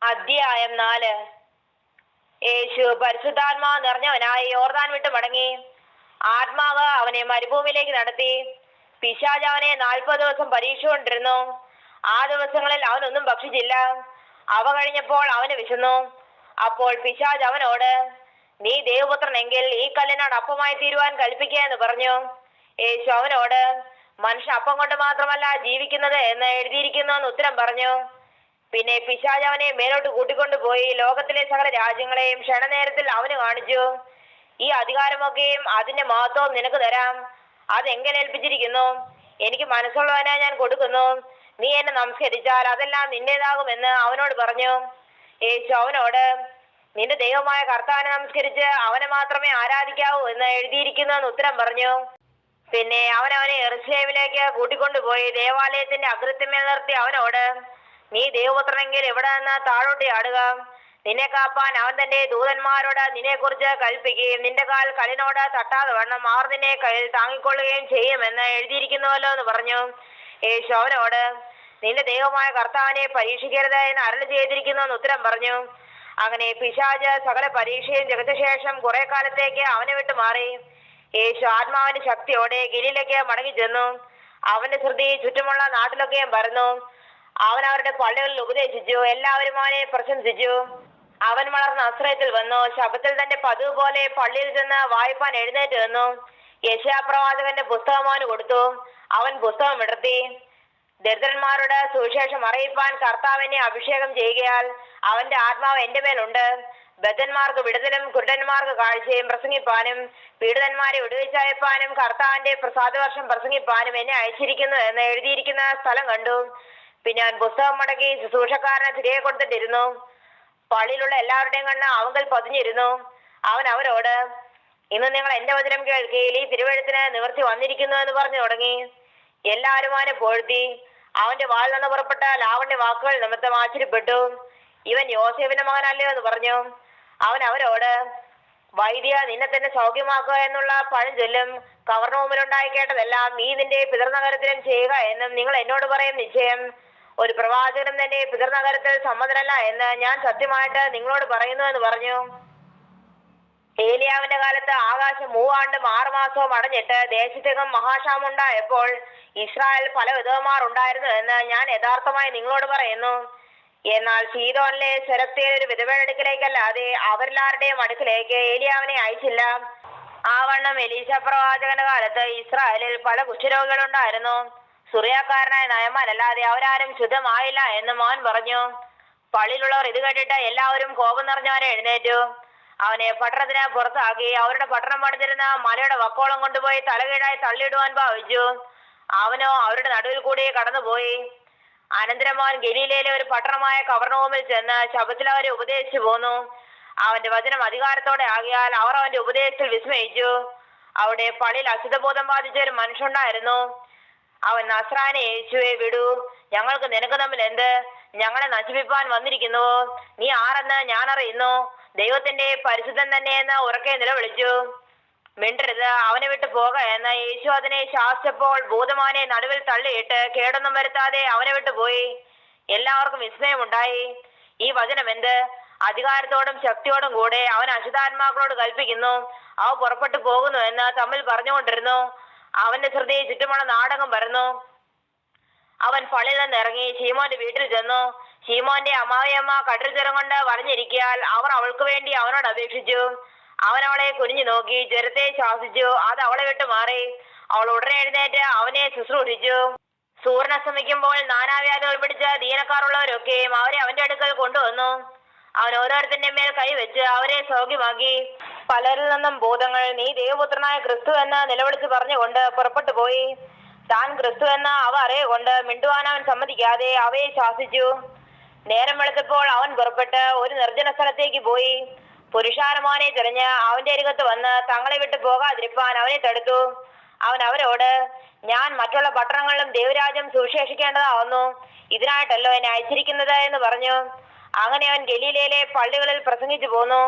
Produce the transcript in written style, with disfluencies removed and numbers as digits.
അധ്യായം 4. യേശു പരിശുദ്ധാത്മാവ് നിറഞ്ഞവനായി യോർദാൻ വിട്ട് മടങ്ങി. ആത്മാവ് അവനെ മരുഭൂമിയിലേക്ക് നടത്തി. പിശാച് അവനെ 40 ദിവസം പരീക്ഷ കൊണ്ടിരുന്നു. ആ ദിവസങ്ങളിൽ അവനൊന്നും ഭക്ഷിച്ചില്ല. അവ കഴിഞ്ഞപ്പോൾ അവന് വിശന്നു. അപ്പോൾ പിശാച് അവനോട്, നീ ദൈവപുത്രനെങ്കിൽ ഈ കല്ലിനോട് അപ്പമായി തീരുവാൻ കൽപ്പിക്കുക എന്ന് പറഞ്ഞു. യേശു അവനോട്, മനുഷ്യൻ അപ്പം കൊണ്ട് മാത്രമല്ല ജീവിക്കുന്നത് എന്ന് എഴുതിയിരിക്കുന്നു എന്ന് ഉത്തരം പറഞ്ഞു. പിന്നെ പിശാച് അവനെ മേലോട്ട് കൂട്ടിക്കൊണ്ടുപോയി ലോകത്തിലെ സകല രാജ്യങ്ങളെയും ക്ഷണനേരത്തിൽ അവന് കാണിച്ചു. ഈ അധികാരമൊക്കെയും അതിന്റെ മഹത്വവും നിനക്ക് തരാം. അതെങ്ങനെ ഏൽപ്പിച്ചിരിക്കുന്നു? എനിക്ക് മനസ്സുള്ളവനെ ഞാൻ കൊടുക്കുന്നു. നീ എന്നെ നമസ്കരിച്ചാൽ അതെല്ലാം നിന്റേതാകുമെന്ന് അവനോട് പറഞ്ഞു. യേശു അവനോട്, നിന്റെ ദൈവമായ കർത്താവിനെ നമസ്കരിച്ച് അവനെ മാത്രമേ ആരാധിക്കാവൂ എന്ന് എഴുതിയിരിക്കുന്നു എന്ന് ഉത്തരം പറഞ്ഞു. പിന്നെ അവനെ യെരൂശലേമിലേക്ക് കൂട്ടിക്കൊണ്ടുപോയി ദേവാലയത്തിന്റെ അഗ്രത്തിന്മേൽ നിർത്തി അവനോട്, നീ ദൈവപുത്രനെങ്കിൽ ഇവിടെ നിന്ന് താഴോട്ട് ചാടുക. നിന്നെ കാപ്പാൻ അവൻ തന്റെ ദൂതന്മാരോട് നിന്നെ കുറിച്ച് കൽപ്പിക്കുകയും നിന്റെ കാൽ കല്ലിനോട് തട്ടാതെ വണ്ണം അവർ നിന്നെ കയ്യിൽ താങ്ങിക്കൊള്ളുകയും ചെയ്യുമെന്ന് എഴുതിയിരിക്കുന്നുവല്ലോ എന്ന് പറഞ്ഞു. യേശു അവനോട്, നിന്റെ ദൈവമായ കർത്താവിനെ പരീക്ഷിക്കരുത് എന്ന് അരുളി ചെയ്തിരിക്കുന്നു എന്ന് ഉത്തരം പറഞ്ഞു. അങ്ങനെ പിശാച് സകല പരീക്ഷയും ജഗത്ത ശേഷം കുറെ കാലത്തേക്ക് അവനെ വിട്ടു മാറി. യേശു ആത്മാവിന്റെ ശക്തിയോടെ ഗലീലയ്ക്ക് മടങ്ങി ചെന്നു. അവന്റെ ശ്രുതി ചുറ്റുമുള്ള നാട്ടിലൊക്കെയും പരന്നു. അവൻ അവരുടെ പള്ളികളിൽ ഉപദേശിച്ചു. എല്ലാവരും അവനെ പ്രശംസിച്ചു. അവൻ വളർന്ന ആശ്രയത്തിൽ വന്നു. ശബ്ദത്തിൽ തന്റെ പതിവ് പോലെ പള്ളിയിൽ ചെന്ന് വായിപ്പാൻ എഴുന്നേറ്റ് വന്നു. യെശയ്യാപ്രവാചകന്റെ പുസ്തകം അവന് കൊടുത്തു. അവൻ പുസ്തകം വിടർത്തി. ദരിദ്രന്മാരോട് സുവിശേഷം അറിയിപ്പാൻ കർത്താവിനെ അഭിഷേകം ചെയ്യുകയാൽ അവന്റെ ആത്മാവ് എന്റെ മേലുണ്ട്. ബദ്ധന്മാർക്ക് വിടുതലും കുരുടന്മാർക്ക് കാഴ്ചയും പ്രസംഗിപ്പാനും പീഡിതന്മാരെ വിടുവിച്ചയപ്പാനും കർത്താവിന്റെ പ്രസാദവർഷം പ്രസംഗിപ്പാനും എന്നെ അയച്ചിരിക്കുന്നു എന്ന് എഴുതിയിരിക്കുന്ന സ്ഥലം കണ്ടു. പിന്നെ അവൻ പുസ്തകം മടക്കി ശുശ്രൂഷക്കാരനെ തിരികെ കൊടുത്തിട്ടിരുന്നു. പള്ളിയിലുള്ള എല്ലാവരുടെയും കണ്ണ് അവങ്കൽ പതിഞ്ഞിരുന്നു. അവൻ അവരോട്, ഇന്ന് നിങ്ങൾ എന്റെ വചനം കേൾക്കുകയിൽ ഈ തിരുവെഴുത്തിന് നിവൃത്തി വന്നിരിക്കുന്നു എന്ന് പറഞ്ഞു തുടങ്ങി. എല്ലാവരും അവനെ പോഴ്ത്തി. അവന്റെ വായിൽ നിന്ന് പുറപ്പെട്ട ലാവണ്യ വാക്കുകൾ നിമിത്തം ആശ്ചര്യപ്പെട്ടു. ഇവൻ യോസേഫിന്റെ മകനല്ലയോ എന്ന് പറഞ്ഞു. അവൻ അവരോട്, വൈദ്യ, നിന്നെ തന്നെ സൗഖ്യമാക്കുക എന്നുള്ള പഴഞ്ചൊല്ലും കവർണ്ണഭൂമിയിലുണ്ടായി കേട്ടതെല്ലാം നീ നിന്റെ പിതൃനഗരത്തിലും ചെയ്യുക എന്നും നിങ്ങൾ എന്നോട് പറയും നിശ്ചയം. ഒരു പ്രവാചകനും തന്റെ പിതൃനഗരത്തിൽ സമ്മതനല്ല എന്ന് ഞാൻ സത്യമായിട്ട് നിങ്ങളോട് പറയുന്നു എന്ന് പറഞ്ഞു. ഏലിയാവിന്റെ കാലത്ത് ആകാശം 3 ആണ്ടും 6 മാസവും അടഞ്ഞിട്ട് ദേശത്തെങ്ങും മഹാക്ഷാമുണ്ടായപ്പോൾ ഇസ്രായേൽ പല വിധവമാർ ഉണ്ടായിരുന്നു എന്ന് ഞാൻ യഥാർത്ഥമായി നിങ്ങളോട് പറയുന്നു. എന്നാൽ സീദോനിലെ സെരപ്തയിൽ ഒരു വിധവയുടെ അടുക്കിലേക്കല്ലാതെ അവരെല്ലാവരുടെയും അടുക്കിലേക്ക് ഏലിയാവിനെ അയച്ചില്ല. ആ വണ്ണം എലീശ പ്രവാചകന്റെ കാലത്ത് ഇസ്രായേലിൽ പല കുഷ്ഠരോഗികളുണ്ടായിരുന്നു. സുറിയാക്കാരനായ നയമാൻ അല്ലാതെ അവരാരും ശുദ്ധമായില്ല എന്ന് അവൻ പറഞ്ഞു. പള്ളിയിലുള്ളവർ ഇത് കേട്ടിട്ട് എല്ലാവരും കോപം നിറഞ്ഞവരെ എഴുന്നേറ്റു. അവനെ പട്ടണത്തിന് പുറത്താക്കി അവരുടെ പട്ടണം പണിതിരുന്ന മലയുടെ വക്കോളം കൊണ്ടുപോയി തലകീഴായി തള്ളിയിടുവാൻ ഭാവിച്ചു. അവനോ അവരുടെ നടുവിൽ കൂടി കടന്നുപോയി. അനന്തരം അവൻ ഗലീലയിലെ ഒരു പട്ടണമായ കവർണ്ണഭൂമിൽ ചെന്ന് ശബ്ബത്തിൽ അവരെ ഉപദേശിച്ചു പോന്നു. അവന്റെ വചനം അധികാരത്തോടെ ആകിയാൽ അവർ അവന്റെ ഉപദേശത്തിൽ വിസ്മയിച്ചു. അവിടെ പള്ളിയിൽ അശുദ്ധബോധം ബാധിച്ച ഒരു മനുഷ്യനുണ്ടായിരുന്നു. അവൻ, നസ്രായനെ യേശുവെ വിടൂ, ഞങ്ങൾക്ക് നിനക്ക് തമ്മിൽ എന്ത്? ഞങ്ങളെ നശിപ്പിപ്പാൻ വന്നിരിക്കുന്നുവോ? നീ ആരെന്ന് ഞാൻ അറിയുന്നു. ദൈവത്തിന്റെ പരിശുദ്ധൻ തന്നെയെന്ന് ഉറക്കെ നിലവിളിച്ചു. മിണ്ടരുത്, അവനെ വിട്ടു പോക എന്ന് യേശു അതിനെ ശാസിച്ചപ്പോൾ ഭൂതമാനെ നടുവിൽ തള്ളിയിട്ട് കേടൊന്നും വരുത്താതെ അവനെ വിട്ടുപോയി. എല്ലാവർക്കും വിസ്മയമുണ്ടായി. ഈ വചനം എന്ത്? അധികാരത്തോടും ശക്തിയോടും കൂടെ അവൻ അശുദ്ധാത്മാക്കളോട് കൽപ്പിക്കുന്നു, അവ പുറപ്പെട്ടു പോകുന്നു എന്ന് തമ്മിൽ പറഞ്ഞുകൊണ്ടിരുന്നു. അവന്റെ ശ്രുതി ചുറ്റുമുള്ള നാടകം പരന്നു. അവൻ പള്ളിയിൽ നിന്ന് ഇറങ്ങി ശീമോന്റെ വീട്ടിൽ ചെന്നു. ശീമോന്റെ അമ്മായിയമ്മ കട്ടിൽ ചുരം കൊണ്ട് വരഞ്ഞിരിക്കാൻ അവർ അവൾക്ക് വേണ്ടി അവനോട് അപേക്ഷിച്ചു. അവൻ അവളെ കുനിഞ്ഞു നോക്കി ജ്വരത്തെ ശ്വാസിച്ചു. അത് അവളെ വിട്ടു മാറി. അവൾ ഉടനെ എഴുന്നേറ്റ് അവനെ ശുശ്രൂഷിച്ചു. സൂര്യൻ അസ്തമിക്കുമ്പോൾ നാനാവ്യാധികൾ പിടിച്ച ദീനക്കാരുള്ളവരൊക്കെയും അവരെ അവന്റെ അടുക്കൽ കൊണ്ടുവന്നു. അവൻ ഓരോരുത്തന്റെ മേൽ കൈവച്ച് അവരെ സൗഖ്യമാക്കി. പലരിൽ നിന്നും ഭൂതങ്ങൾ നീ ദൈവപുത്രനായ ക്രിസ്തു എന്ന് നിലവിളിച്ച് പറഞ്ഞുകൊണ്ട് പുറപ്പെട്ടു പോയി. താൻ ക്രിസ്തു എന്ന് അവ അറിയുകൊണ്ട് മിണ്ടുവാൻ അവൻ സമ്മതിക്കാതെ അവയെ ശാസിച്ചു. നേരം വെളുത്തപ്പോൾ അവൻ പുറപ്പെട്ട് ഒരു നിർജ്ജന സ്ഥലത്തേക്ക് പോയി. പുരുഷാരമോനെ തിരഞ്ഞ് അവന്റെ അരികത്ത് വന്ന് തങ്ങളെ വിട്ടു പോകാതിരിപ്പാൻ അവനെ തടുത്തു. അവൻ അവരോട്, ഞാൻ മറ്റുള്ള പട്ടണങ്ങളിലും ദൈവരാജ്യം സുവിശേഷിക്കേണ്ടതാവുന്നു. ഇതിനായിട്ടല്ലോ എന്നെ അയച്ചിരിക്കുന്നത് എന്ന് പറഞ്ഞു. അങ്ങനെ അവൻ ഗലീലയിലെ പള്ളികളിൽ പ്രസംഗിച്ചു പോന്നു.